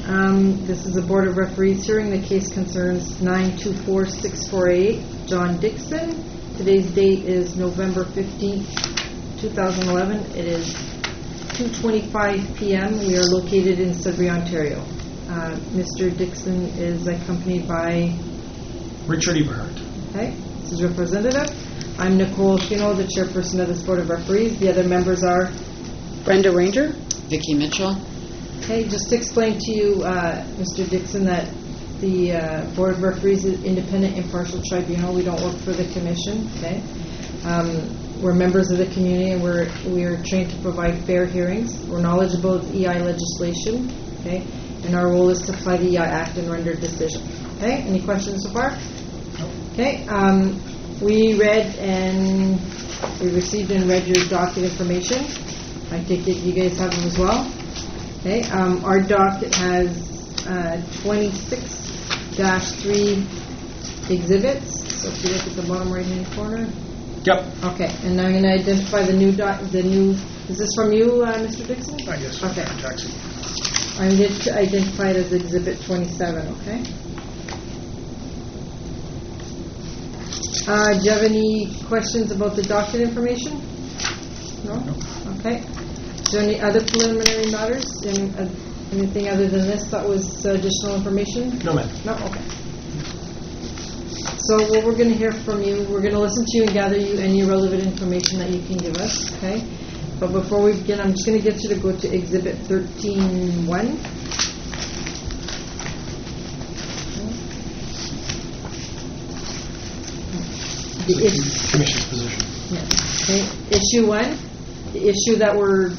This is a Board of Referees hearing. The case concerns 924-648 John Dickson. Today's date is November 15th, 2011. It is 2:25 p.m. We are located in Sudbury, Ontario. Mr. Dickson is accompanied by Richard Eberhardt. Okay, this is representative. I'm Nicole Shino, the chairperson of this Board of Referees. The other members are Brenda Ranger, Vicki Mitchell. Okay, just to explain to you, Mr. Dickson, that the Board of Referees is independent, impartial tribunal. We don't work for the commission. Okay, we're members of the community, and we are trained to provide fair hearings. We're knowledgeable of EI legislation. Okay, and our role is to apply the EI Act and render decisions. Okay, any questions so far? Okay, we received and read your docket information. I take it you guys have them as well. Okay, our docket has 26-3 exhibits. So if you look at the bottom right-hand corner. Yep. Okay, and now I'm going to identify the new. Is this from you, Mr. Dickson? Yes. Okay. Jackson. I'm going to identify it as Exhibit 27. Okay. Do you have any questions about the docket information? No? Okay. Is there any other preliminary matters? Anything other than this that was additional information? No, ma'am. No? Okay. So what we're going to hear from you, we're going to listen to you and gather you any relevant information that you can give us, okay? But before we begin, I'm just going to get you to go to Exhibit 13-1. The commission's position. Yeah. Okay. Issue 1. The issue that we're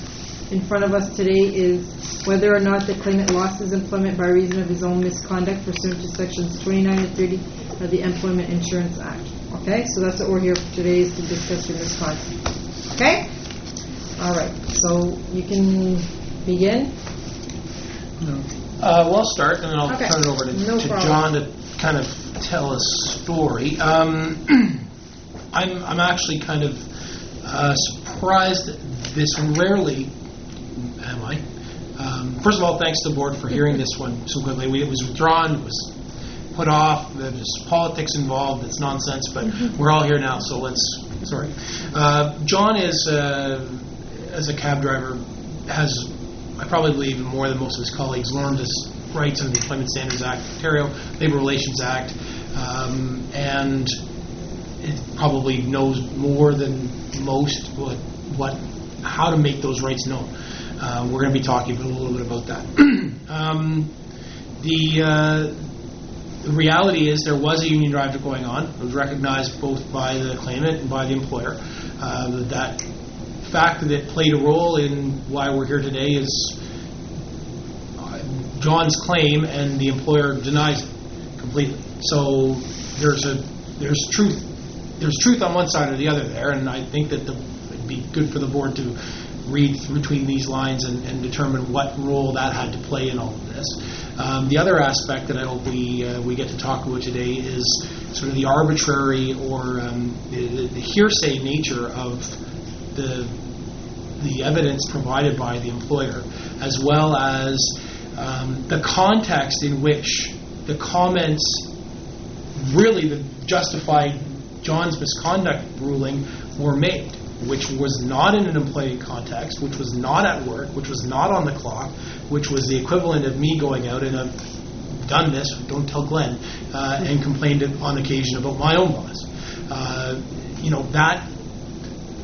in front of us today is whether or not the claimant lost his employment by reason of his own misconduct pursuant to Sections 29 and 30 of the Employment Insurance Act. Okay? So that's what we're here for today, is to discuss your misconduct. Okay? All right. So you can begin. Well, I'll start, and then I'll Okay. turn it over to John to kind of tell a story. I'm actually kind of surprised that this rarely am I. First of all, thanks to the board for hearing this one so quickly. It was withdrawn, it was put off, there's politics involved, it's nonsense, but we're all here now, so sorry. John is, as a cab driver, has, I probably believe even more than most of his colleagues, learned his rights under the Employment Standards Act, Ontario, Labour Relations Act, and it probably knows more than most how to make those rights known. We're going to be talking a little bit about that. The reality is there was a union drive going on. It was recognized both by the claimant and by the employer. That fact that it played a role in why we're here today is John's claim, and the employer denies it completely. So there's truth. There's truth on one side or the other there, and I think that it'd be good for the board to read between these lines and determine what role that had to play in all of this. The other aspect that I hope we get to talk about today is sort of the arbitrary or the hearsay nature of the evidence provided by the employer, as well as the context in which the comments really that justified John's misconduct ruling were made, which was not in an employee context, which was not at work, which was not on the clock, which was the equivalent of me going out and I've done this, don't tell Glenn, and complained on occasion about my own boss. That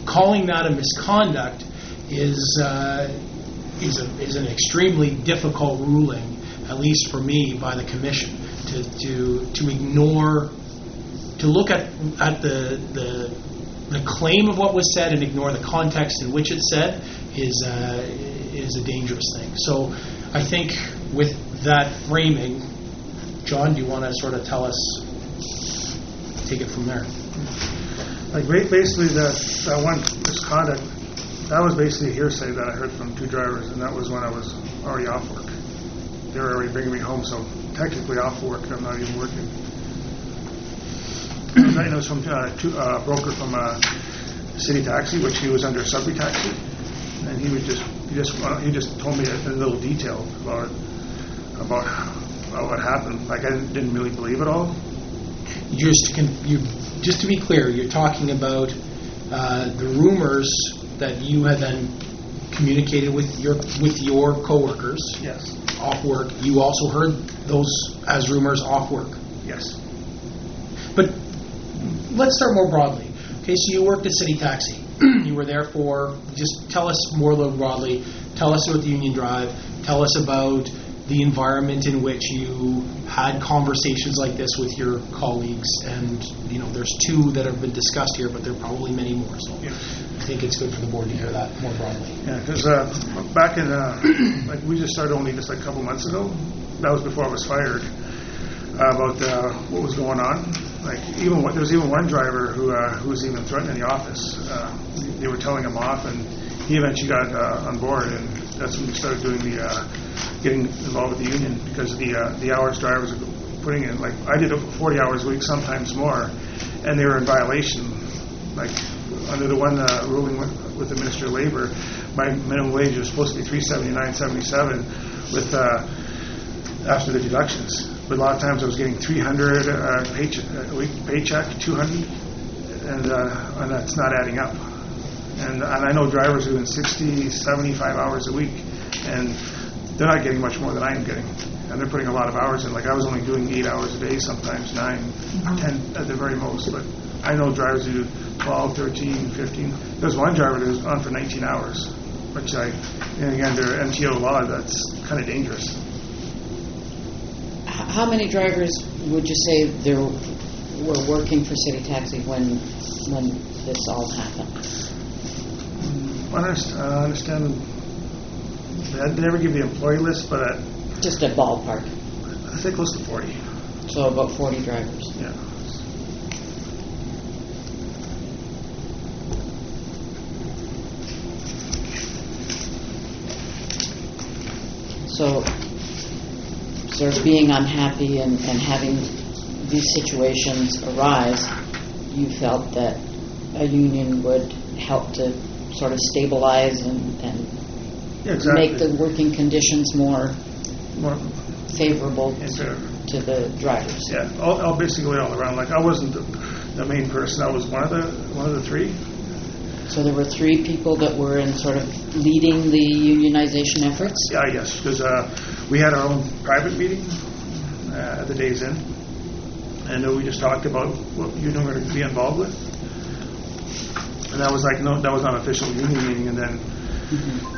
calling that a misconduct is an extremely difficult ruling, at least for me, by the commission to ignore, to look at the claim of what was said and ignore the context in which it's said is a dangerous thing. So I think with that framing, John, do you want to sort of tell us, take it from there? Like basically that one misconduct, that was basically hearsay that I heard from two drivers, and that was when I was already off work. They were already bringing me home, so technically off work, I'm not even working. It was from a broker from City Taxi, which he was under Sudbury Taxi, and he just told me a little detail about it. about what happened. Like, I didn't really believe it all. Just to be clear, you're talking about the rumors that you had then communicated with your coworkers. Yes. Off work. You also heard those as rumors off work. Yes. But let's start more broadly. Okay, so you worked at City Taxi. You were there for, just tell us more broadly, tell us about the Union Drive, tell us about the environment in which you had conversations like this with your colleagues, and there's two that have been discussed here, but there are probably many more, so yeah. I think it's good for the board to hear that more broadly. Yeah, because back in, like, we just started only just like a couple months ago, that was before I was fired, about what was going on. Like, there was even one driver who was even threatening the office. They were telling him off, and he eventually got on board, and that's when we started doing getting involved with the union, because the hours drivers are putting in, like, I did 40 hours a week, sometimes more, and they were in violation. Like, under the one ruling with the Minister of Labor, my minimum wage was supposed to be $379.77 with after the deductions. But a lot of times I was getting $300 a week paycheck, $200, and that's not adding up. And I know drivers who are in 60, 75 hours a week, and they're not getting much more than I am getting. And they're putting a lot of hours in. Like, I was only doing 8 hours a day, sometimes 9, 10 at the very most. But I know drivers who do 12, 13, 15. There's one driver that was on for 19 hours, which and again, their MTO law, that's kind of dangerous. How many drivers would you say there were working for City Taxi when this all happened? I understand. They never give the employee list, but just a ballpark. I think close to 40. So about 40 drivers. Yeah. So sort of being unhappy and having these situations arise, you felt that a union would help to sort of stabilize and yeah, exactly. Make the working conditions more favorable to the drivers. Yeah, all basically all around. Like, I wasn't the main person. I was one of the three. So there were 3 people that were in sort of leading the unionization efforts? Yeah, yes, because we had our own private meeting at the Days Inn, and we just talked about what union we're going to be involved with. And that was like, no, that was not an official union meeting, and then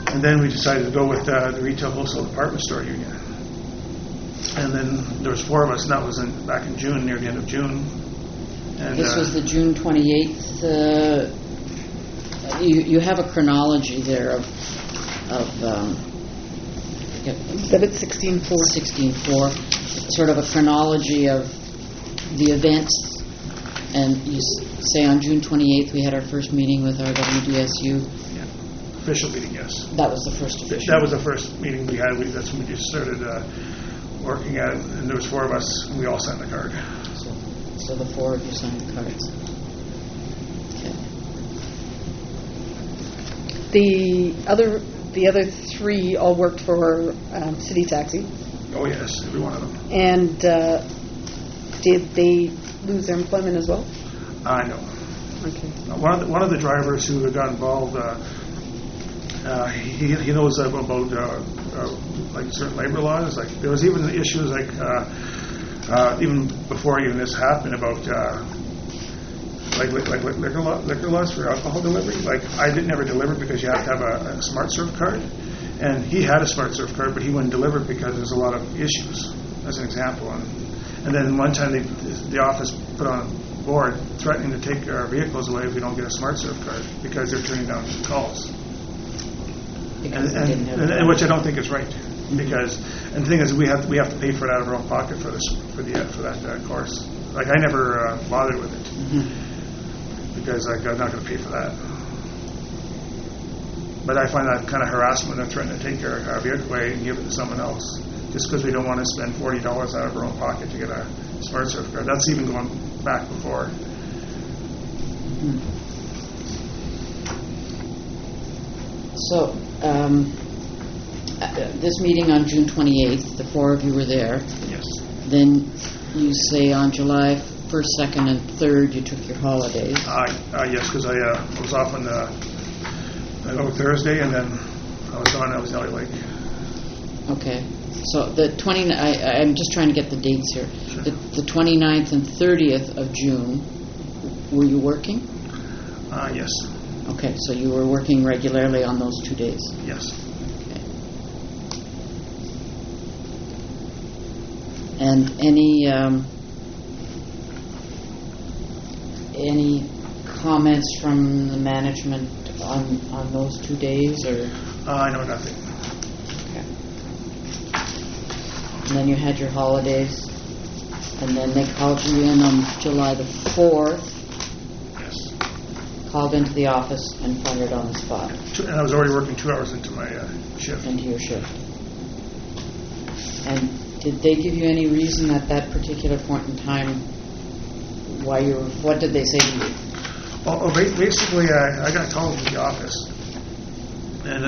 and then we decided to go with the Retail Wholesale Department Store Union. And then there was 4 of us, and that was back in June, near the end of June. And this was the June 28th. You have a chronology there of Exhibit 16.4. 16.4, sort of a chronology of the events. And you say on June 28th we had our first meeting with our WDSU. Yeah. Official meeting, yes. That was the first official. That was the first meeting we had. That's when we just started working at it, and there was 4 of us, and we all signed the card. So the 4 of you signed the cards. Okay. The other 3 all worked for City Taxi. Oh yes, every one of them. And did they lose their employment as well? I know. Okay. One of the drivers who got involved, he knows about like certain labor laws. Like, there was even issues like even before even this happened about like liquor laws for alcohol delivery. Like, I never delivered because you have to have a Smart Serve card, and he had a Smart Serve card, but he wouldn't deliver because there's a lot of issues. As an example, and then one time the office put on a board threatening to take our vehicles away if we don't get a Smart Serve card because they're turning down calls. And which I don't think is right, because, and the thing is, we have to pay for it out of our own pocket for that course. Like, I never bothered with it because I'm not going to pay for that. But I find that kind of harassment of threatening to take our vehicle away and give it to someone else just because we don't want to spend $40 out of our own pocket to get a Smart Serve card. That's even going back before. So, this meeting on June 28th, the four of you were there. Yes. Then you say on July 1st, 2nd, and 3rd you took your holidays. Yes, because I was off on Thursday, and then I was in LA Lake. Okay. So I'm just trying to get the dates here. Sure. The 29th and 30th of June, were you working? Yes. Okay, so you were working regularly on those 2 days. Yes. Okay. And any comments from the management on those 2 days, or? I know nothing. Okay. And then you had your holidays, and then they called you in on July the 4th. Yes. Called into the office and fired on the spot. And I was already working 2 hours into my shift. Into your shift. And did they give you any reason at that particular point in time why you were, what did they say to you? Basically, I got called to the office, and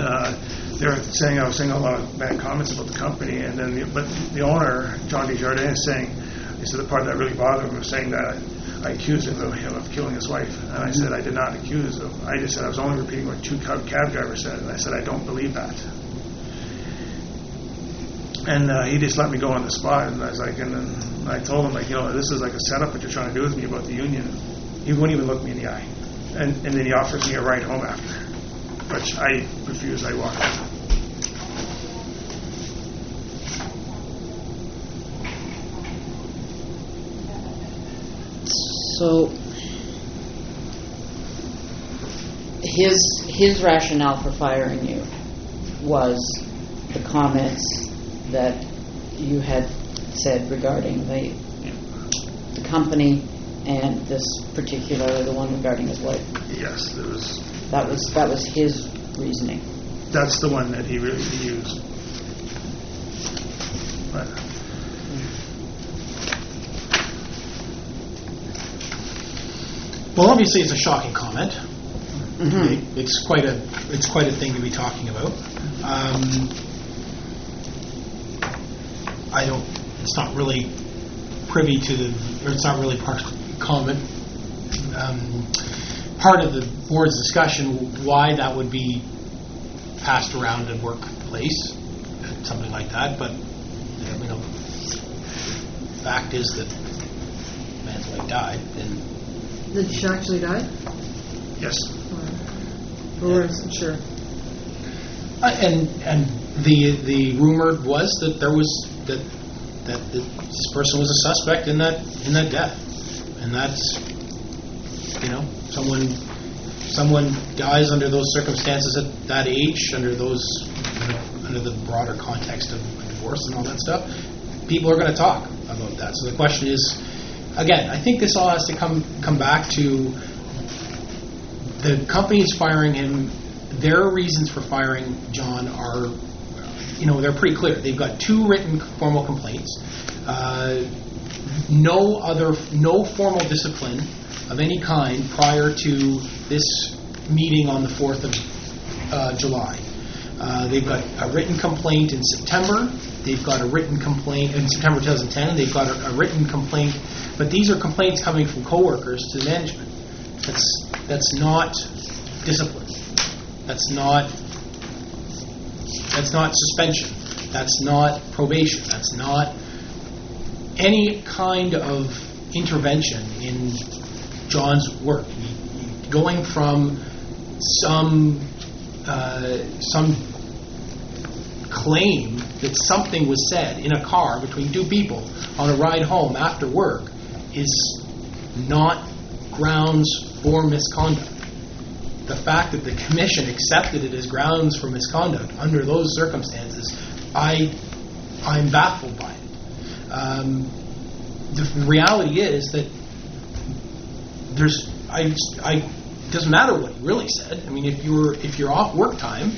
they were saying I was saying a lot of bad comments about the company, and then but the owner, John Desjardins, is saying, he said the part that really bothered him was saying that I accused him of killing his wife, and I said I did not accuse him. I just said I was only repeating what 2 cab drivers said, and I said I don't believe that. And he just let me go on the spot, and I was like, and then I told him, like, this is like a setup that you're trying to do with me about the union. He wouldn't even look me in the eye, and then he offers me a ride home after, which I refused. I walked out. So his rationale for firing you was the comments that you had said regarding the company and this particular, the one regarding his wife. Yes, there was. That was his reasoning. That's the one that he really used. But Well, obviously, it's a shocking comment. Mm-hmm. It's quite a thing to be talking about. It's not really privy to it's not really part of the comment. Part of the board's discussion why that would be passed around a workplace, something like that. But the fact is that the man's wife died, and Did she actually die? yes, Or sure. And the rumor was that there was that this person was a suspect in that death, and that's someone dies under those circumstances at that age, under the broader context of divorce and all that stuff. People are going to talk about that. So the question is, again, I think this all has to come back to the company's firing him. Their reasons for firing John are, they're pretty clear. They've got 2 written formal complaints. No formal discipline of any kind prior to this meeting on the 4th of July. They've got a written complaint in September. They've got a written complaint in September 2010. They've got a written complaint, but these are complaints coming from coworkers to management. That's not discipline. That's not suspension. That's not probation. That's not any kind of intervention in John's work. Going from some claim that something was said in a car between 2 people on a ride home after work is not grounds for misconduct. The fact that the commission accepted it as grounds for misconduct under those circumstances, I'm baffled by it. The reality is that it doesn't matter what he really said. I mean, if you're off work time,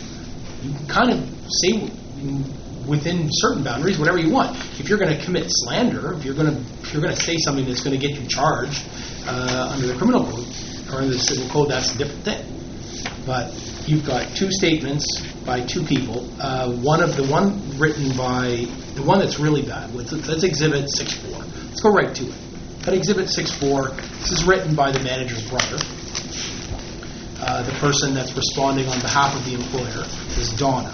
you can kind of say within certain boundaries whatever you want. If you're going to commit slander, if you're going to say something that's going to get you charged under the criminal code or under the civil code, that's a different thing. But you've got 2 statements by two people. One that's really bad. Let's Exhibit 6.4. Let's go right to it. At Exhibit 6.4, this is written by the manager's brother. The person that's responding on behalf of the employer is Donna.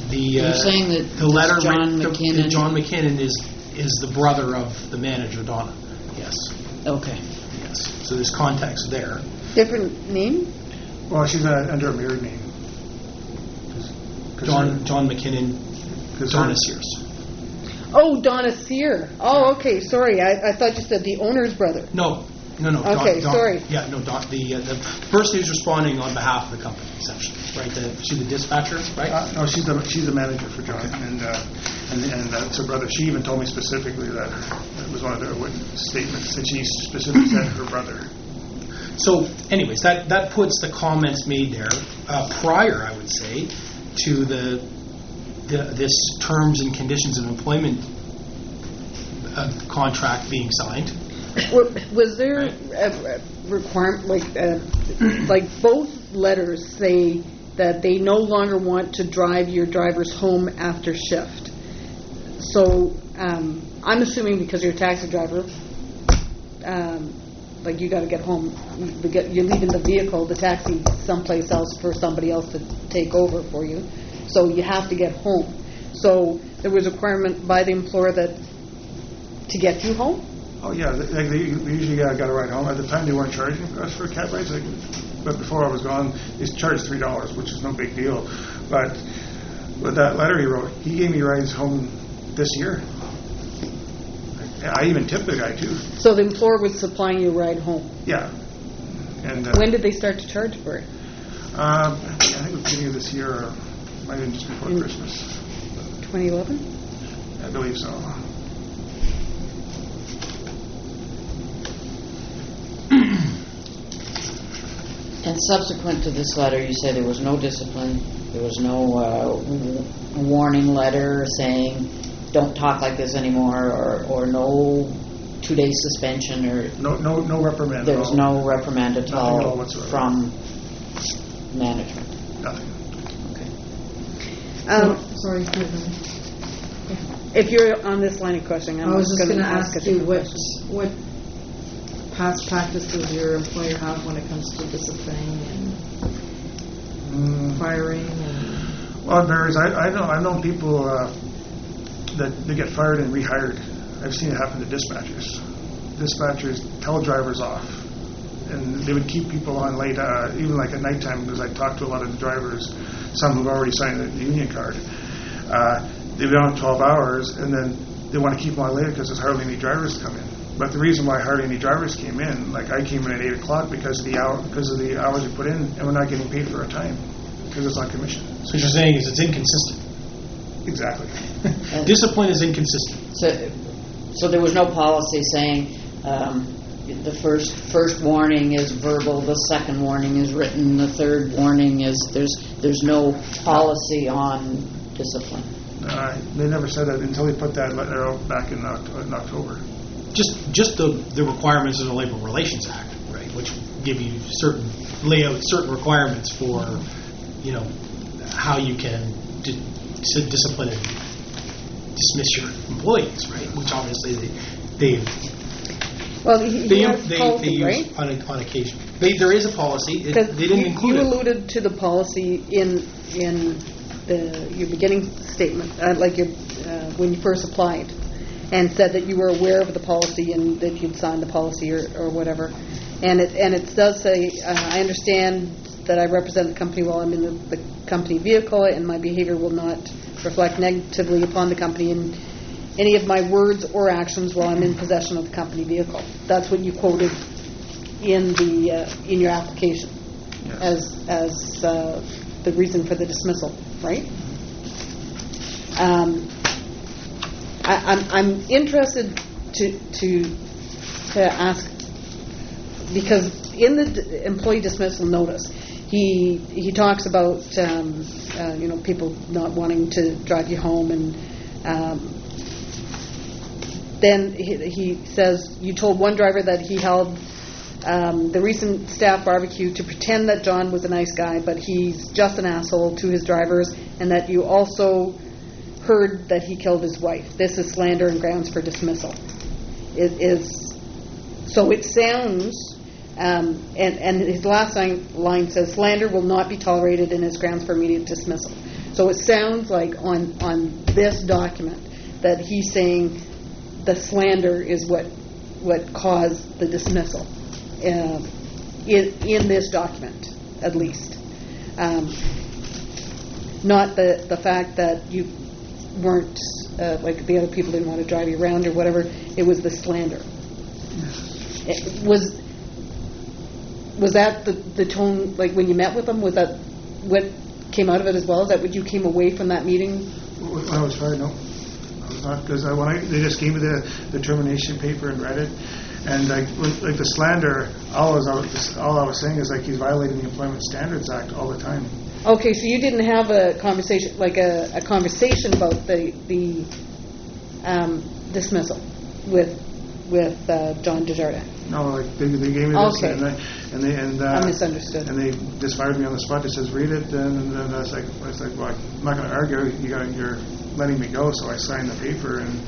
You're saying that the letter John McKinnon? John McKinnon is the brother of the manager, Donna. Yes. Okay. Yes. So there's context there. Different name? Well, she's under a married name. John McKinnon, Donna Sears. Oh, Donna Sear. Oh, okay. Sorry, I thought you said the owner's brother. No. Okay, sorry. Yeah, no. The person who's responding on behalf of the company, essentially, right? She's the dispatcher, right? No, she's the manager for John, and that's her brother. She even told me specifically that it was one of their witness statements that she specifically said her brother. So, anyways, that puts the comments made there prior, I would say, to this terms and conditions of employment contract being signed. Was there a requirement, like both letters say that they no longer want to drive your drivers home after shift? So I'm assuming because you're a taxi driver, like you got to get home. You're leaving the vehicle, the taxi, someplace else for somebody else to take over for you. So you have to get home. So there was a requirement by the employer that to get you home. Oh yeah, they usually got a ride home. At the time, they weren't charging us for cab rides. But before I was gone, they charged $3, which is no big deal. But with that letter he wrote, he gave me rides home this year. I even tipped the guy too. So the employer was supplying you a ride home. Yeah. And when did they start to charge for it? I think it was beginning of this year, or might have been just before Christmas. 2011. I believe so. And subsequent to this letter, you said there was no discipline, there was no warning letter saying don't talk like this anymore, or no 2-day suspension, or no reprimand. There was no reprimand at all whatsoever from management. Nothing. Okay. Sorry. If you're on this line of questioning, I was just going to ask you what past practices your employer have when it comes to disciplining and firing. Well, it varies. I've known people that they get fired and rehired. I've seen it happen to dispatchers. Dispatchers tell drivers off, and they would keep people on late, even like at nighttime, because I talked to a lot of the drivers, some who've already signed the union card. They've been on 12 hours, and then they want to keep them on later because there's hardly any drivers to come in. But the reason why hardly any drivers came in, like I came in at 8 o'clock because of the hours we put in, and we're not getting paid for our time because it's on commission. So what you're saying is it's inconsistent. Exactly. Discipline is inconsistent. So there was no policy saying the first warning is verbal, the second warning is written, the third warning is there's no policy on discipline. They never said that until they put that letter out back in October. Just the requirements of the Labor Relations Act, right, which give you certain requirements for, how you can discipline and dismiss your employees, right? Which obviously they use on occasion. There is a policy. They didn't include it. You alluded to the policy in your beginning statement, when you first applied, and said that you were aware of the policy and that you'd signed the policy or whatever. And it does say, I understand that I represent the company while I'm in the company vehicle, and my behavior will not reflect negatively upon the company in any of my words or actions while I'm in possession of the company vehicle. That's what you quoted in your application. Yes. as the reason for the dismissal, right? I'm interested to ask, because in the employee dismissal notice, he talks about people not wanting to drive you home, and then he says you told one driver that he held the recent staff barbecue to pretend that John was a nice guy, but he's just an asshole to his drivers, and that you also heard that he killed his wife. This is slander and grounds for dismissal. So it sounds, and his last line says, slander will not be tolerated and is grounds for immediate dismissal. So it sounds like on this document that he's saying the slander is what caused the dismissal in this document, at least. Not the fact that you weren't, like the other people didn't want to drive you around or whatever. It was the slander. Was that the tone, like when you met with them? Was that what came out of it as well? Is that what you came away from that meeting? When I was fired, no. I was not, because they just gave me the termination paper and read it. And like the slander, all I was saying is like he's violating the Employment Standards Act all the time. Okay, so you didn't have a conversation, like a conversation about the dismissal with John Desjardins? No, like they gave me this, okay. and I misunderstood. And they just fired me on the spot. They says read it, and then I was like, well, I'm not going to argue. You're letting me go, so I signed the paper, and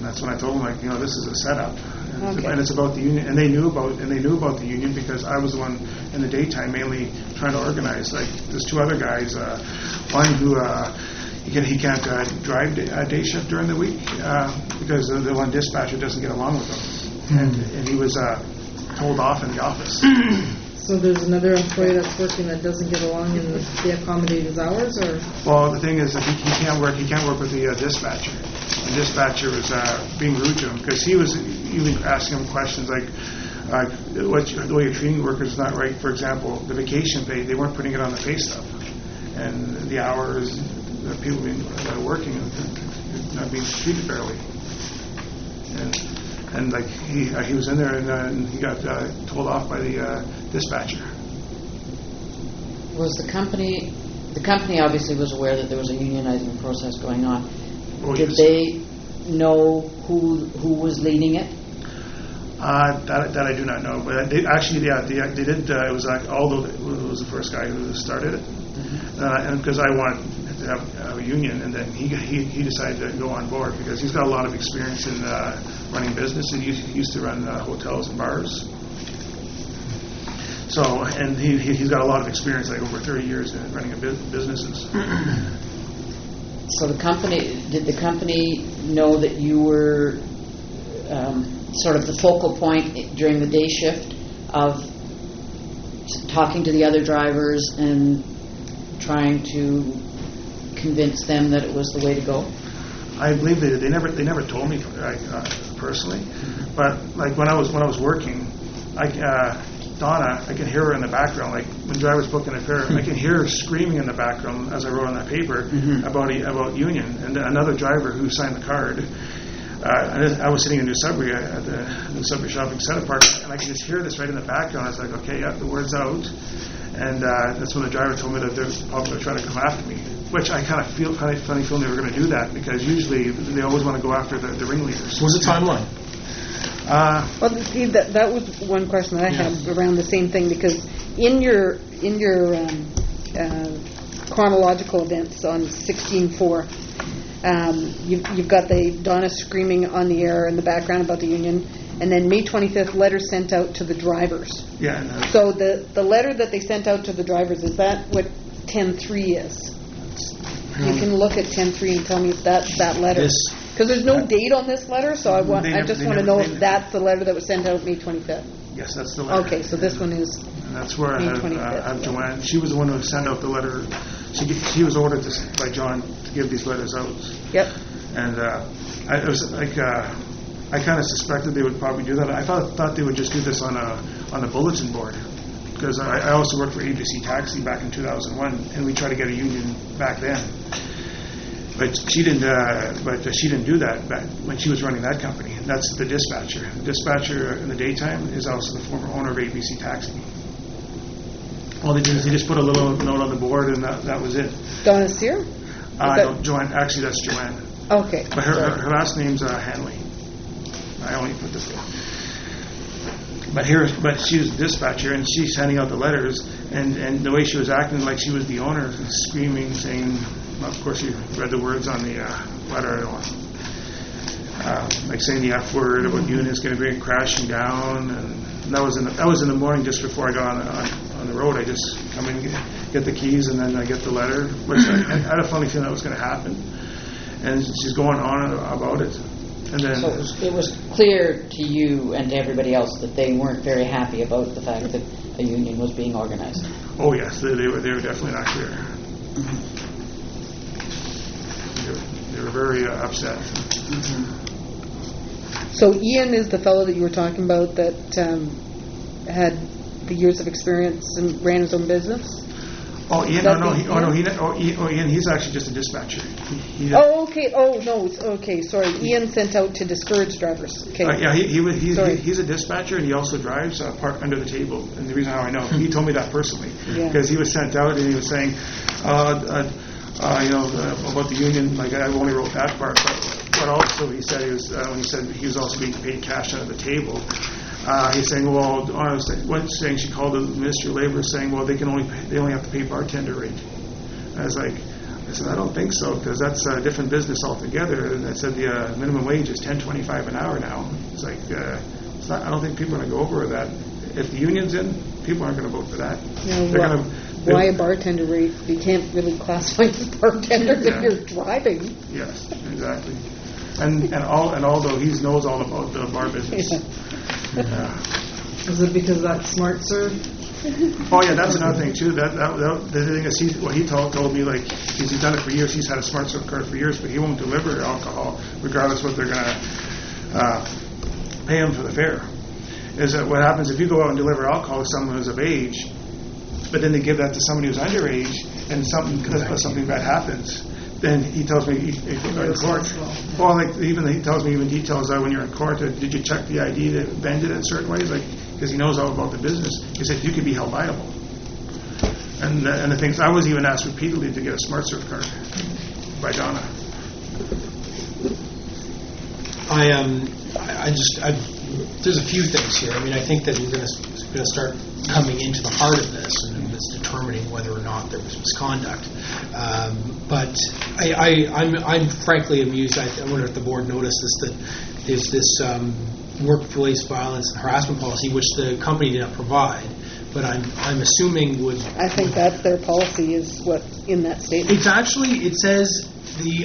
that's when I told them, like, this is a setup, and it's about the union, and they knew about the union because I was the one in the daytime mainly trying to organize. Like there's two other guys, one who. He can't drive day shift during the week because the one dispatcher doesn't get along with him, and he was told off in the office. So there's another employee that's working that doesn't get along, and they accommodate his hours, or? Well, the thing is that he can't work. He can't work with the dispatcher. The dispatcher was being rude to him because he was even asking him questions like. The way you're treating workers is not right. For example, the vacation pay, they weren't putting it on the pay stub, and the hours. People working and not being treated fairly, and like he was in there and he got told off by the dispatcher. Was the company obviously was aware that there was a unionizing process going on? Did they know who was leading it? That I do not know, but they actually they did. It was like Aldo was the first guy who started it, and because I wanted to have a union, and then he decided to go on board because he's got a lot of experience in running business. He used to run hotels and bars. So, and he's got a lot of experience, like over 30 years in running businesses. So did the company know that you were sort of the focal point during the day shift of talking to the other drivers and trying to convince them that it was the way to go? I believe they never told me personally, but like when I was working, Donna, I can hear her in the background. Like when drivers booking a fare, I can hear her screaming in the background as I wrote on that paper about union. And another driver who signed the card. I was sitting in New Sudbury at the New Sudbury Shopping Center Park, and I could just hear this right in the background. I was like, okay, the word's out. And that's when the driver told me that there's people trying to come after me, which I kind of funny feeling they were going to do that because usually they always want to go after the ringleaders. What's the timeline? Well, see, that was one question that I had around the same thing because in your chronological events on 16/4, you've got the Donna screaming on the air in the background about the union, and then May 25th, letters sent out to the drivers. Yeah. So the letter that they sent out to the drivers, is that what 10.3 is? You can look at 10.3 and tell me if that's that letter. Because there's no date on this letter, so I just want to know if that's the letter that was sent out May 25th. Yes, that's the letter. Okay, so this one is. And that's where I have Joanne. She was the one who sent out the letter. She was ordered by John to give these letters out. Yep. And I was like, I kind of suspected they would probably do that. I thought they would just do this on a bulletin board because I also worked for ABC Taxi back in 2001, and we tried to get a union back then. But she didn't. She didn't do that back when she was running that company. That's the dispatcher. The dispatcher in the daytime is also the former owner of ABC Taxi. All they did is they just put a little note on the board, and that was it. Donna Sear? No, Joanne. Actually, that's Joanne. Okay. But her last name's Hanley. I only put this in. But she was a dispatcher, and she's handing out the letters, and the way she was acting like she was the owner, screaming, saying, well, of course you read the words on the letter, like saying the F word about units going to be crashing down, and that was in the morning just before I got on the road. I just come in, get the keys, and then I get the letter, which I had a funny feeling that was going to happen, and she's going on about it. And then, so it was clear to you and to everybody else that they weren't very happy about the fact that a union was being organized. Oh yes, they were definitely not clear. They were very upset. So Ian is the fellow that you were talking about that had the years of experience and ran his own business? Oh, Ian, Ian, he's actually just a dispatcher. Okay. Oh, no. Okay, sorry. Ian sent out to discourage drivers. Okay. Yeah, he's a dispatcher, and he also drives park under the table. And the reason how I know, he told me that personally, because he was sent out and he was saying, about the union. Like I only wrote that part, but also he said when he said he was also being paid cash under the table. He's saying, well, saying she called the Ministry of Labor saying, well, they only have to pay bartender rate. I said, I don't think so, because that's a different business altogether. And I said the minimum wage is $10.25 an hour now. It's like it's not. I don't think people are going to go over that. If the union's in, people aren't going to vote for that. Why a bartender rate? You can't really classify as bartenders if you're driving. Yes, exactly. And although he knows all about the bar business. Is it because that's smart serve? Oh yeah, that's another thing too. The thing is, he told me, like, he's done it for years. He's had a smart serve card for years, but he won't deliver alcohol regardless what they're going to pay him for the fare. Is that what happens if you go out and deliver alcohol to someone who's of age, but then they give that to somebody who's underage, and something bad happens? Then he tells me if you go in court. Well, he tells me even details that when you're in court, did you check the ID that bended it in certain ways? Like, because he knows all about the business. He said you could be held liable. And the things I was even asked repeatedly to get a smart serve card by Donna. There's a few things here. I mean, I think that we're going to start coming into the heart of this, and it's determining whether or not there was misconduct. But I'm frankly amused. I wonder if the board notices that there's this workplace violence and harassment policy, which the company did not provide. But I'm assuming would. I think that's their policy is what in that statement. It's actually, it says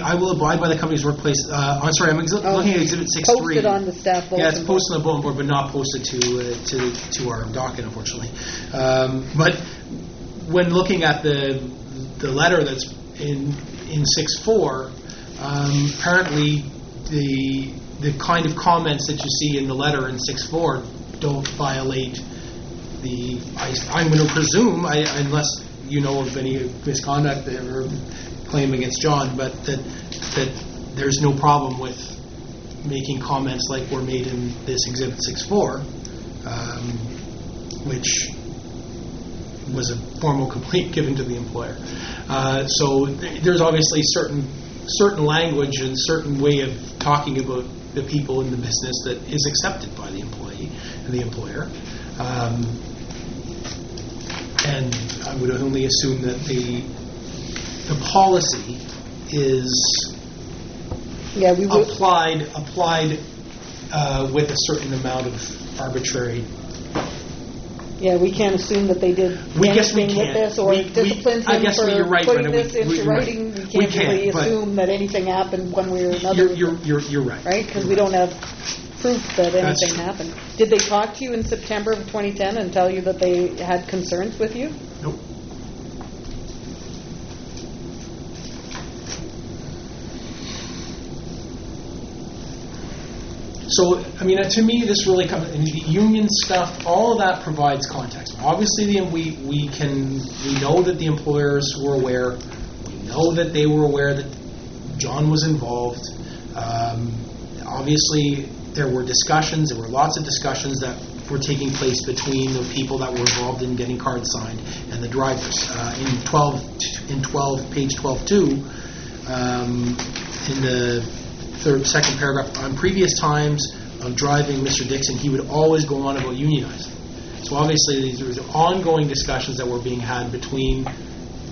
I will abide by the company's workplace. I'm sorry, I'm looking at Exhibit 6.3. Posted on the staff bulletin. Yeah, it's posted on the bulletin board, but not posted to our docket, unfortunately. But when looking at the letter that's in 6.4, apparently the kind of comments that you see in the letter in 6.4 don't violate I'm going to presume, unless you know of any misconduct or claim against John, but that there's no problem with making comments like were made in this Exhibit 6.4, which was a formal complaint given to the employer. So there's obviously certain language and certain way of talking about the people in the business that is accepted by the employee and the employer. And I would only assume that the policy is applied with a certain amount of arbitrary. Yeah, we can't assume that they did anything with this or disciplined him for putting this into writing. We can't really assume that anything happened one way or another. You're right. Right? Because we don't have proof that anything happened. Did they talk to you in September of 2010 and tell you that they had concerns with you? Nope. So, I mean, to me, this really comes in the union stuff. All of that provides context. Obviously, we know that the employers were aware. We know that they were aware that John was involved. Obviously, there were discussions. There were lots of discussions that were taking place between the people that were involved in getting cards signed and the drivers. In page 12.2, in the second paragraph, on previous times, of driving Mr. Dickson, he would always go on about unionizing. So obviously there was ongoing discussions that were being had between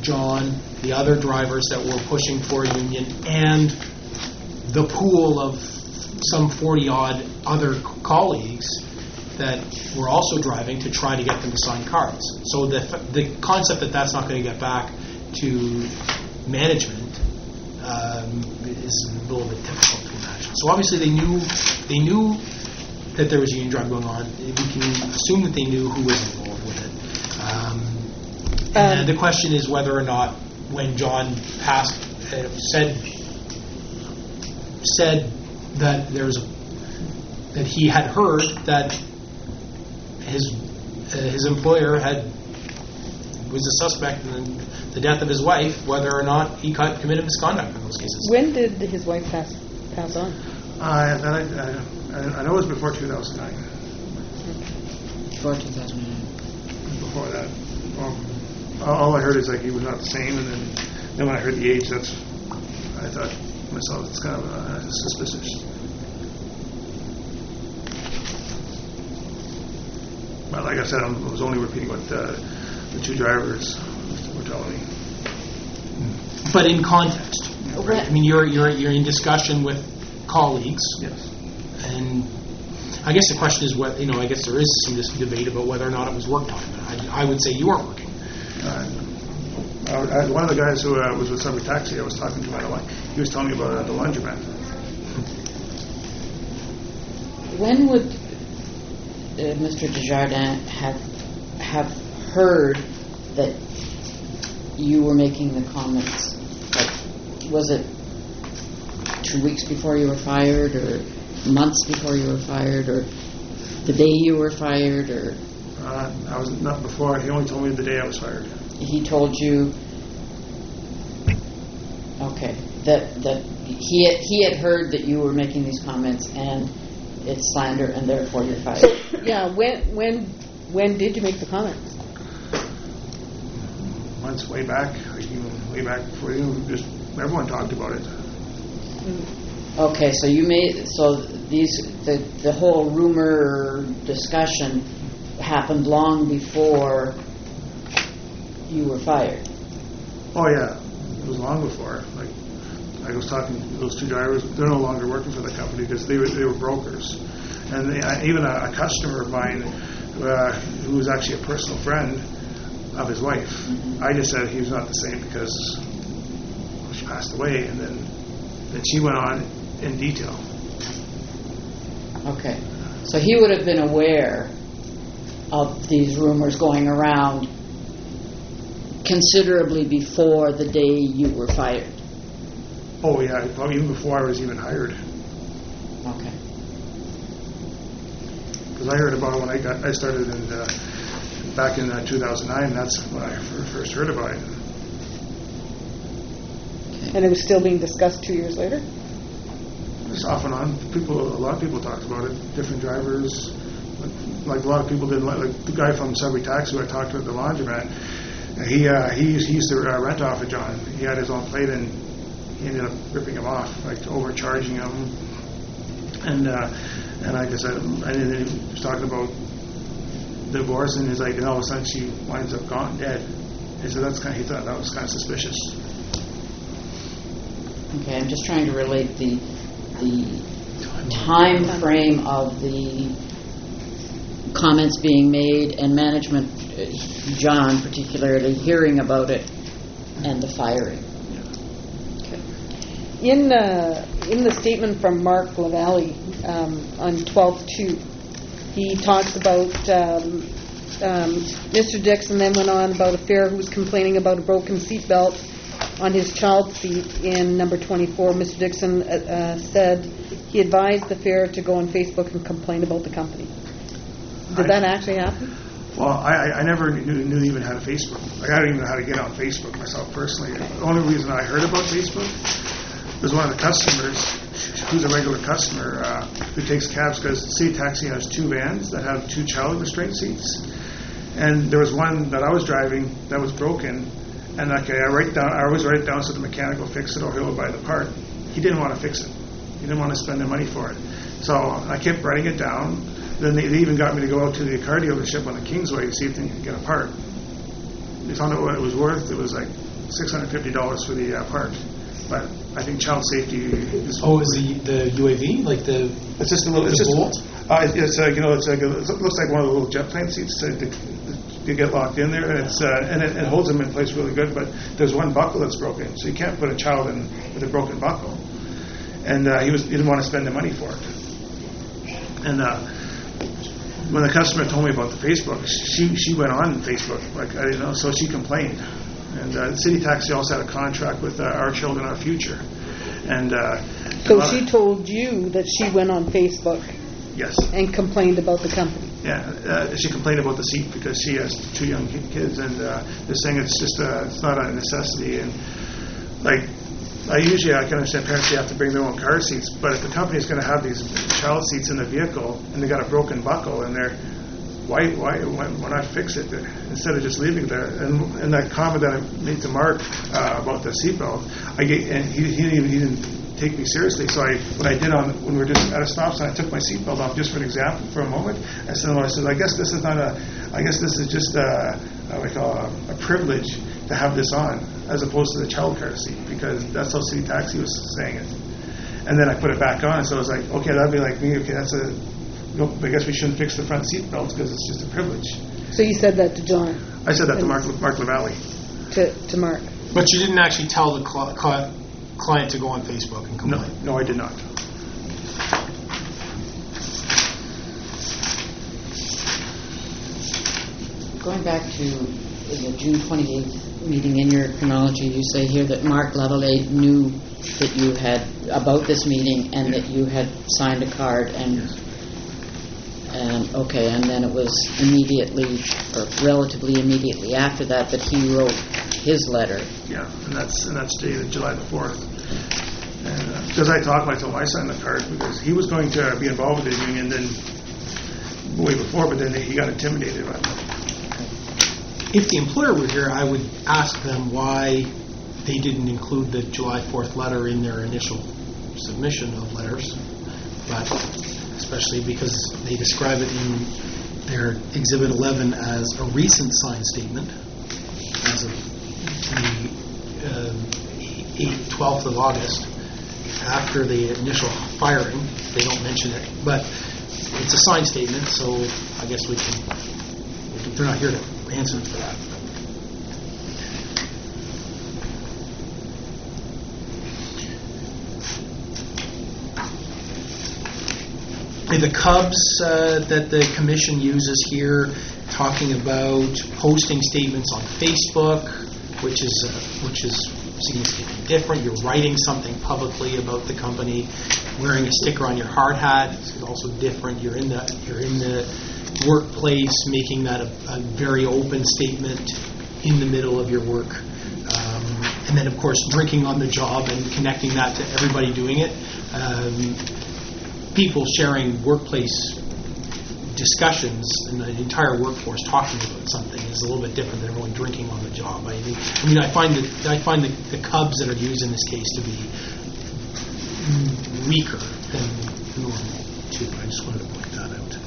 John, the other drivers that were pushing for a union, and the pool of some 40-odd other colleagues that were also driving to try to get them to sign cards. So the concept that that's not going to get back to management is a little bit difficult to imagine. So obviously they knew that there was a union drive going on. We can assume that they knew who was involved with it. And the question is whether or not, when John passed, said that that he had heard that his employer was a suspect in the death of his wife, whether or not he committed misconduct in those cases. When did his wife pass on? I know it was before 2009. Before 2009. Before that, all I heard is like he was not the same, and then when I heard the age, I thought to myself, it's kind of suspicious. But like I said, I was only repeating what the two drivers were telling me. But in context, right? I mean, you're in discussion with colleagues. Yes. And I guess the question is what, I guess there is some debate about whether or not it was work time. I would say you weren't working. One of the guys who was with Subway Taxi, I was talking to my wife. He was telling me about the laundromat. When would Mr. Desjardins have heard that you were making the comments? Like, was it 2 weeks before you were fired, or months before you were fired, or the day you were fired, or? I was not before. He only told me the day I was fired. He told you, okay, that he had heard that you were making these comments and it's slander and therefore you're fired. So, yeah, when did you make the comments? Months way back, way back before just everyone talked about it. Okay, so the whole rumor discussion happened long before you were fired. Oh yeah, it was long before. Like I was talking to those two drivers. They're no longer working for the company because they were brokers, and even a customer of mine who was actually a personal friend of his wife. Mm-hmm. I just said he was not the same because she passed away, and then she went on in detail. Okay, so he would have been aware of these rumors going around considerably before the day you were fired. Oh yeah, probably even before I was even hired. Okay. Because I heard about it when I started back in 2009. And that's when I first heard about it. Okay. And it was still being discussed 2 years later? Just off and on. A lot of people talked about it. Different drivers. Like a lot of people did. Like the guy from Subway Taxi who I talked to at the laundromat. He used to rent off of John. He had his own plate, and he ended up ripping him off, like overcharging him. And like I said, and then he was talking about divorce, and he's like, and all of a sudden she winds up gone, dead. And so he thought that was kind of suspicious. Okay, I'm just trying to relate the time frame of the comments being made and management, John particularly, hearing about it and the firing. Okay. In the statement from Mark LaValle on 12/2, he talks about Mr. Dickson then went on about a fare who was complaining about a broken seatbelt on his child's seat in number 24. Mr. Dickson said he advised the fare to go on Facebook and complain about the company. Did that actually happen? Well, I never knew even how to Facebook. Like, I don't even know how to get on Facebook myself personally. The only reason I heard about Facebook was one of the customers, who's a regular customer, who takes cabs, because City Taxi has two vans that have two child restraint seats. And there was one that I was driving that was broken, and okay, I always write it down so the mechanic will fix it or he'll buy the part. He didn't want to fix it. He didn't want to spend the money for it. So I kept writing it down. Then they even got me to go out to the car dealership on the Kingsway to see if they could get a part. They found out what it was worth. It was like $650 for the part. But I think child safety is... Oh, is the UAV? Like the... It's just a little... It's just bolt? It's like, it's like it looks like one of the little jet plane seats to get locked in there, and it holds them in place really good. But there's one buckle that's broken, so you can't put a child in with a broken buckle. And he didn't want to spend the money for it. And when the customer told me about the Facebook, she went on Facebook, so she complained. And City Taxi also had a contract with Our Children, Our Future. And so she told you that she went on Facebook. Yes. And complained about the company. Yeah, she complained about the seat because she has 2 young kids, and they're saying it's just it's not a necessity. And like I can understand parents have to bring their own car seats, but if the company is going to have these child seats in the vehicle and they got a broken buckle and they're why not fix it instead of just leaving it there? And that comment that I made to Mark about the seatbelt, and he didn't take me seriously. So when we were just at a stop sign, I took my seatbelt off just for an example for a moment. I said, I guess this is just a privilege to have this on, as opposed to the child car seat, because that's how City Taxi was saying it. And then I put it back on, so I was like, okay, that'd be like me. Okay, I guess we shouldn't fix the front seat belts because it's just a privilege. So you said that to John? I said that to Mark LaValle. To Mark. But you didn't actually tell the client to go on Facebook and complain? No, I did not. Going back to the June 28th meeting, in your chronology, you say here that Mark LaValle knew that you had about this meeting and that you had signed a card and and then it was immediately or relatively immediately after that he wrote his letter. Yeah, and that's dated July the 4th. And because I told him I signed the card because he was going to be involved with the union then way before, but then he got intimidated by me. If the employer were here, I would ask them why they didn't include the July 4th letter in their initial submission of letters, but especially because they describe it in their Exhibit 11 as a recent signed statement as of the 12th of August, after the initial firing. They don't mention it, but it's a signed statement, so I guess they're not here to answer for that. The Cubs that the commission uses here, talking about posting statements on Facebook, which is significantly different. You're writing something publicly about the company. Wearing a sticker on your hard hat is also different. You're in the workplace, making that a very open statement in the middle of your work. And then, of course, drinking on the job and connecting that to everybody doing it. People sharing workplace discussions and the entire workforce talking about something is a little bit different than everyone drinking on the job. I find the Cubs that are used in this case to be weaker than normal too. I just wanted to point that out.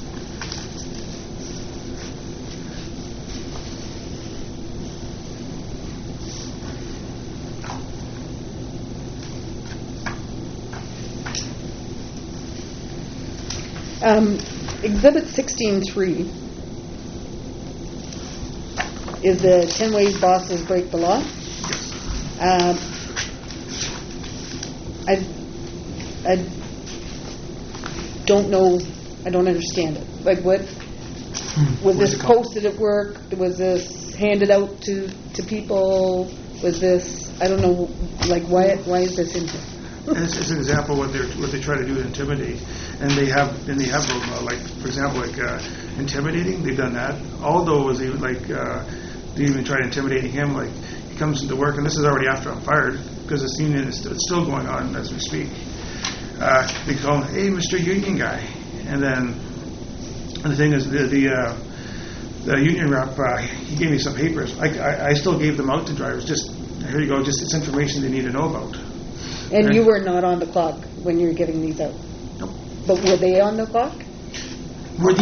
Exhibit 16.3 is the 10 ways bosses break the law. I don't know. I don't understand it. Like, what was this posted at work? Was this handed out to people? Was this? I don't know. Like, why is this in here? It's an example of what they try to do to intimidate, and they have broken law. Like, for example, intimidating. They've done that. Although was even they even tried intimidating him. Like, he comes into work, and this is already after I'm fired because this union is still going on as we speak. They call him, "Hey, Mr. Union Guy," and the thing is the union rep he gave me some papers. I still gave them out to drivers. Just here you go. Just it's information they need to know about. And you were not on the clock when you were giving these out? Nope. But were they on the clock? Was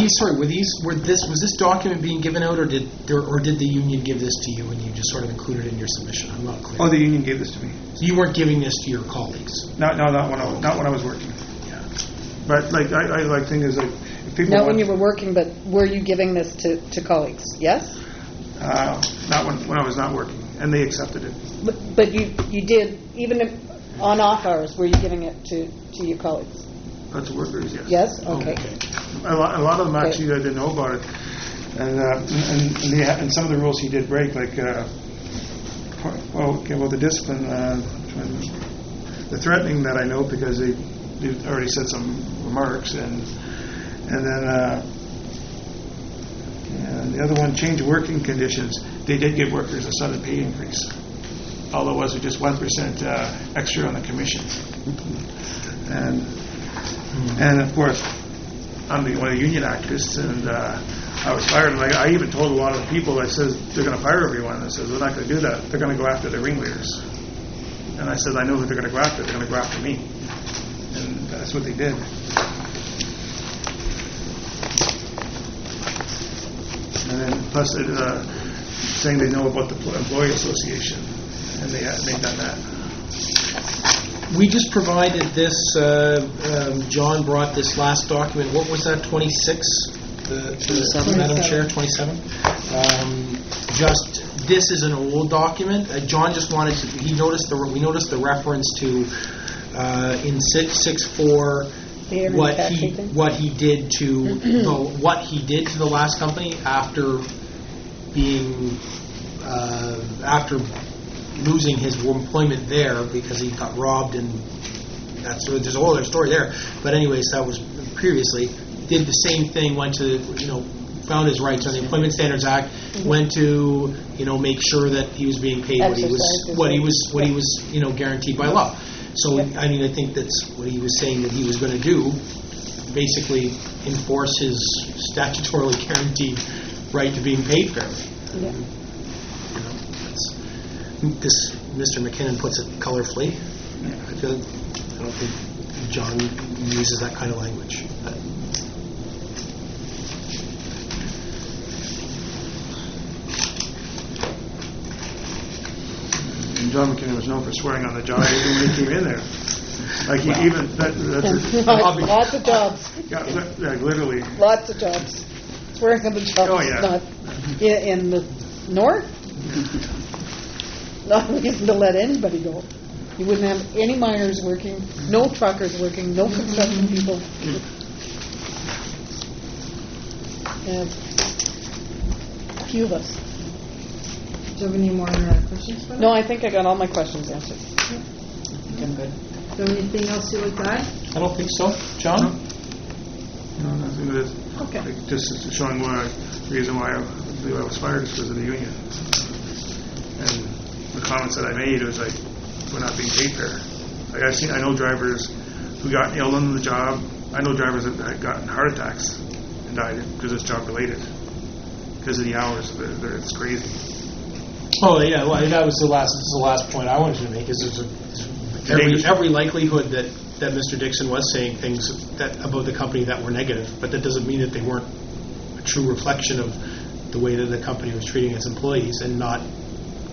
this document being given out, or did the union give this to you and you just sort of included it in your submission? I'm not clear. Oh, the union gave this to me. So you weren't giving this to your colleagues? No, not when I was working. Yeah. But like I like thing is like if people Not want, when you were working, but were you giving this to colleagues? Yes? not when I was not working, and they accepted it. But you did, even on off hours, were you giving it to your colleagues? That's workers, yes. Yes? Okay. A lot of them Okay. actually I didn't know about it, and some of the rules he did break, like the discipline, the threatening that I know because they already said some remarks, and then and the other one, change working conditions. They did give workers a sudden pay increase, although it was just 1% extra on the commission, and of course, I'm one of the union activists, and I was fired. And I even told a lot of people, I said, they're going to fire everyone. I said, they're not going to do that. They're going to go after the ringleaders. And I said, I know who they're going to go after. They're going to go after me. And that's what they did. And then plus saying they know about the employee association, and they've done that. We just provided this, John brought this last document, what was that, 26? 27. Madam Chair, 27? This is an old document. John just wanted to, we noticed the reference to, in 664, what he did to the last company after being, after losing his employment there because he got robbed, and there's a whole other story there. But anyways, that was previously. Did the same thing, went to, found his rights on the Employment Standards Act, went to, make sure that he was being paid what he was guaranteed by law. So, I mean, I think that's what he was saying that he was going to do, basically enforce his statutorily guaranteed right to being paid fairly. Yeah. This Mr. McKinnon puts it colorfully. I don't think John uses that kind of language. And John McKinnon was known for swearing on the job even when he came in there. Like Lots of jobs. Yeah, literally. Lots of jobs. Swearing on the job Oh, is yeah. not in the north. Not a reason to let anybody go. You wouldn't have any miners working, no truckers working, no construction people. Few of us. Do you have any more questions for them? No, I think I got all my questions answered. I'm good. Do you have anything else you would add? I don't think so. John? No, nothing with it. Okay. Like, just showing the reason why I believe I was fired is because of the union. And the comments that I made was like, we're not being paid fair. Like I know drivers who got ill on the job. I know drivers that had gotten heart attacks and died because it's job related. Because of the hours, it's crazy. Oh yeah, well, that was the last point I wanted to make. Is there's every likelihood that Mr. Dickson was saying things about the company that were negative, but that doesn't mean that they weren't a true reflection of the way that the company was treating its employees, and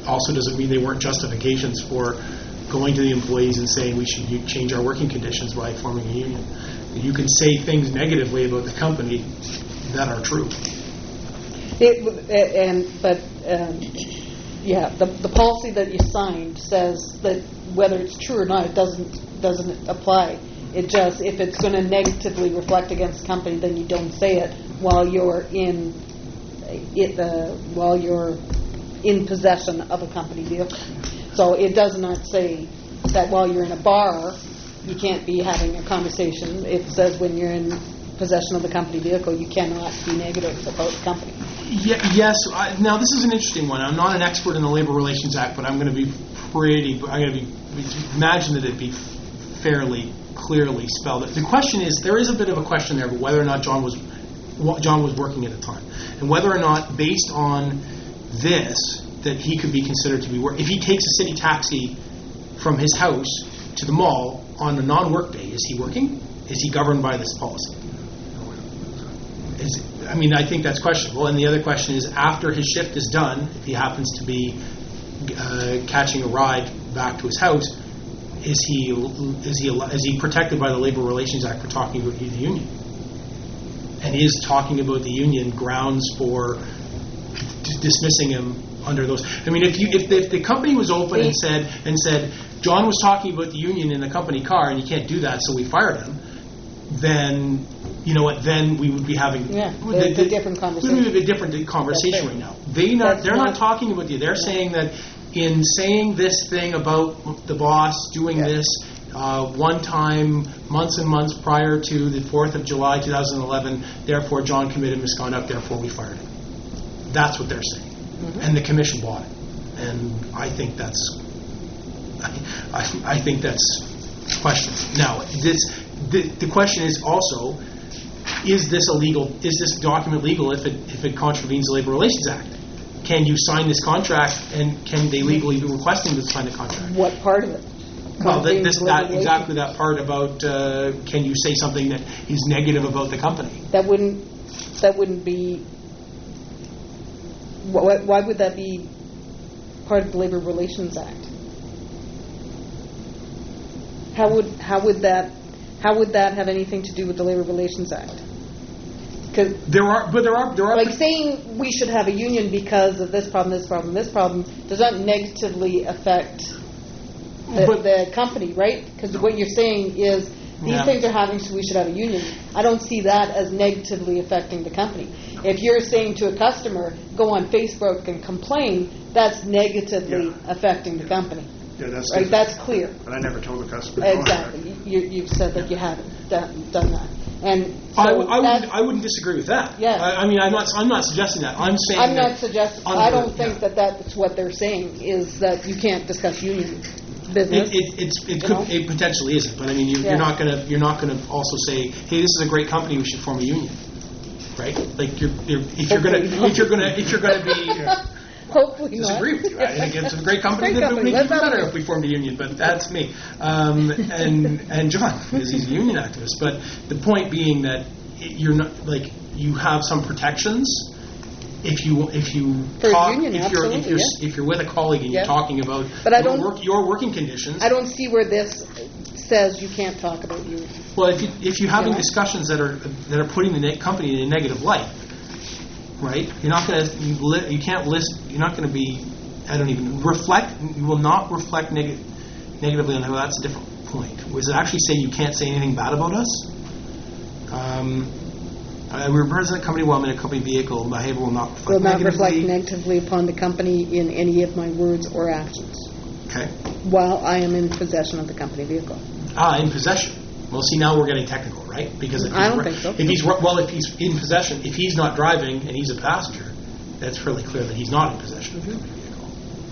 also doesn't mean they weren't justifications for going to the employees and saying we should change our working conditions by forming a union. You can say things negatively about the company that are true. The policy that you signed says that whether it's true or not, it doesn't apply. It just, if it's going to negatively reflect against the company, then you don't say it while you're in possession of a company vehicle. So it does not say that while you're in a bar, you can't be having a conversation. It says when you're in possession of the company vehicle, you cannot be negative about the company. Yes. Now, this is an interesting one. I'm not an expert in the Labor Relations Act, but I'm going to be imagine that it be fairly clearly spelled. The question is, there is a bit of a question there, but whether or not John was working at the time, and whether or not, based on this, that he could be considered to be working. If he takes a city taxi from his house to the mall on a non-work day, is he working? Is he governed by this policy? I think that's questionable. And the other question is, after his shift is done, if he happens to be catching a ride back to his house, is he protected by the Labor Relations Act for talking about the union? And is talking about the union grounds for dismissing him under those? If the company was open and said John was talking about the union in the company car and you can't do that, so we fired him, then you know what? Then we would be having a different conversation. We would have a different conversation right now. They're not talking about you. They're saying that in saying this thing about the boss doing this one time, months and months prior to the 4th of July 2011, therefore John committed misconduct, therefore we fired him. That's what they're saying. Mm-hmm. And the commission bought it. And I think that's questionable. Now, the question is also, is this illegal? Is this document legal if it contravenes the Labor Relations Act? Can you sign this contract, and can they legally be requesting to sign the contract? What part of it? Well, exactly that part about can you say something that is negative about the company? That wouldn't be. Why would that be part of the Labor Relations Act? How would that have anything to do with the Labor Relations Act? Because there are like saying we should have a union because of this problem, this problem, this problem does not negatively affect the company, right? Because what you're saying is these things are happening, so we should have a union. I don't see that as negatively affecting the company. If you're saying to a customer, go on Facebook and complain, that's negatively affecting the company. Yeah, that's right. That's clear. But I never told the customer. Exactly. You've said that you haven't done that, and so I wouldn't disagree with that. Yeah. I'm not suggesting that. I'm saying I'm not suggesting. I don't think that that's what they're saying is that you can't discuss union business. It potentially isn't, but you're not gonna also say, hey, this is a great company, we should form a union, right? Like if you're gonna be. Hopefully disagree not. with you. I think it's a great company. It would be better if we formed a union, but that's me. And John, because he's a union activist. But the point being that you're not you have some protections if you talk if you're with a colleague and you're talking about your working conditions. I don't see where this says you can't talk about you. Well, if you're having discussions that are putting the company in a negative light. Right, you're not going to. You can't list. You're not going to be. I don't even reflect. You will not reflect negatively on them. That's a different point. Was it actually saying you can't say anything bad about us? We represent a company while I'm in a company vehicle. My behavior will not reflect negatively upon the company in any of my words or actions. Okay. While I am in possession of the company vehicle. In possession. Well, see, now we're getting technical, right? Because I don't think so. If he's in possession, if he's not driving and he's a passenger, that's fairly clear that he's not in possession of the company vehicle.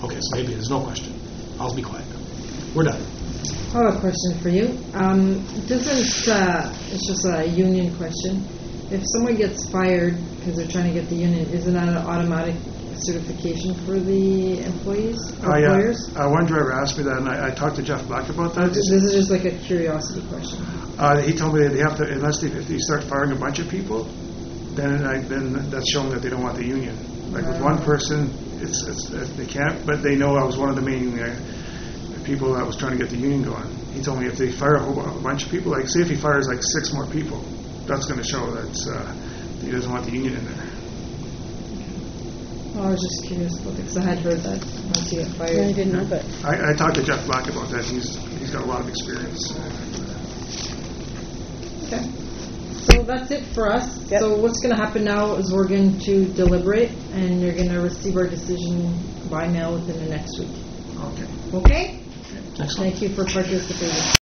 Okay, so maybe there's no question. I'll be quiet now. We're done. I have a question for you. It's just a union question. If someone gets fired because they're trying to get the union, isn't that an automatic certification for the employers? One driver asked me that, and I talked to Jeff Black about that. This is just like a curiosity question. He told me that they have to, if they start firing a bunch of people, then that's showing that they don't want the union. Like with one person, it's they can't, but they know I was one of the main people that was trying to get the union going. He told me if they fire a bunch of people, like say if he fires like 6 more people, that's going to show that he doesn't want the union in there. I was just curious about it because I had heard that once you get fired. I didn't know that. I talked to Jeff Black about that. He's got a lot of experience. Okay. So that's it for us. Yep. So what's going to happen now is we're going to deliberate, and you're going to receive our decision by mail within the next week. Okay. Okay? Excellent. Thank you for participating.